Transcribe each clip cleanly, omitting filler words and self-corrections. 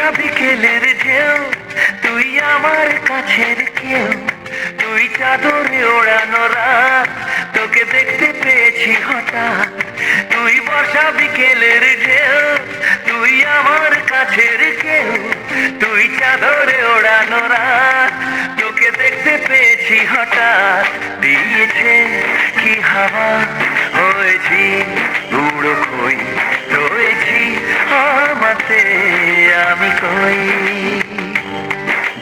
বর্ষা বিকেলের ঢেউ, তুই আমার কাছের কেউ, তুই চাদরে ওড়ানো রাত, তোকে দেখতে পেয়েছি হঠাৎ। তুই বর্ষা বিকেলের ঢেউ, তুই আমার কাছের কেউ, তুই চাদরে ওড়ানো রাত, তোকে দেখতে পেয়েছি হঠাৎ। দিয়েছে কি হাওয়া, হয়েছি উড়ো খই, রয়েছি আমাতে আমি কই।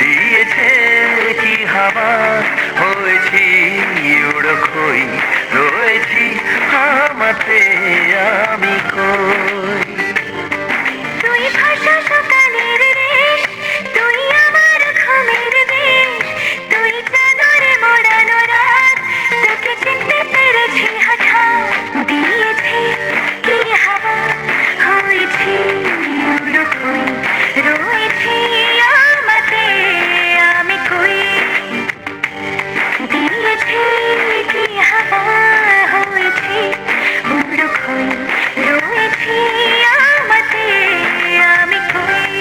দিয়েছে কি হাওয়া, হয়েছি উড়ো খই, রয়েছি আমাতে আমি কই। তুই ভাষা সকালের রেশ, তুই আমার ঘুমের দেশ, তুই চাদরে মোড়ানো রাত, তোকে চিনতে পেরেছি হঠাৎ। দিয়েছে কি হাওয়া, হয়েছি উড়ো খই, রয়েছি আমাতে আমি কই। দিয়েছে কি হাওয়া, হয়েছি উড়ো খই, রয়েছি আমাতে আমি কই।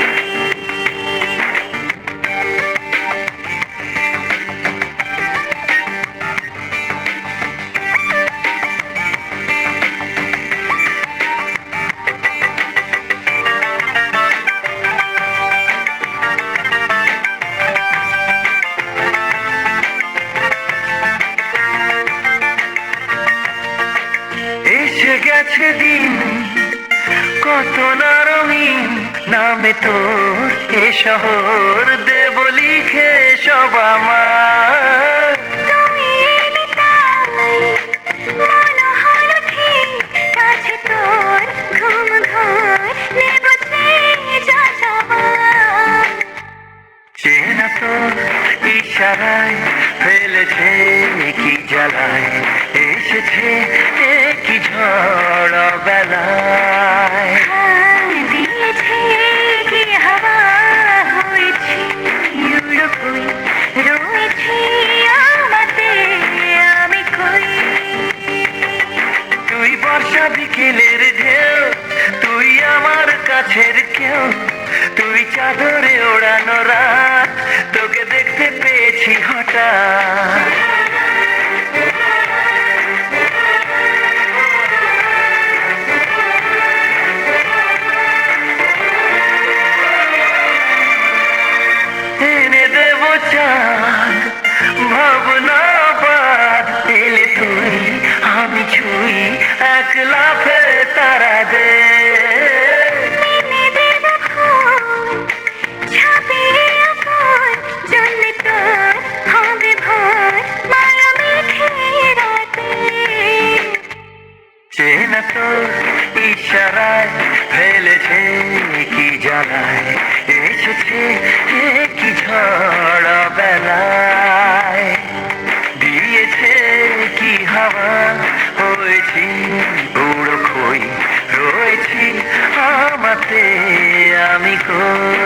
এসে গেছে দিন কত না রঙিন, নামে তোর এ শহর দেব লিখে সব আমার। তুমি এলে তাই মনোহর ঠিক, কাছে তোর ঘুম ঘর নেব চেয়ে যা সবার। চেনা তোর ইশারায় ফেলেছে কি জ্বালায়, এসেছে কি ঝড় বেলায়। দিয়েছে কি হাওয়া, হয়েছি উড়ো খই, রয়েছি আমাতে আমি কই। তুই বর্ষা বিকেলের ঢেউ, তুই আমার কাছের কেউ, তুই চাদরে ওড়ানো রাত, তোকে দেখতে পেয়েছি হঠাৎ। এনে দেব চাঁদ ভাবনা বাদ, এলে তুই আমি ছুঁই এক লাফে তারা দে। মেনে দেব ফুল, ছাপিয়ে আপন, জন্যে তোর হবে ভোর, মায়া মেঘে রাতে। চেনা তোর ইশারায় ফেলেছে কি জ্বালায়, এসেছে কি ঝড় বেলায়। দিয়েছে কি হাওয়া, হয়েছি উড়ো খই, রয়েছি আমাতে আমি কই।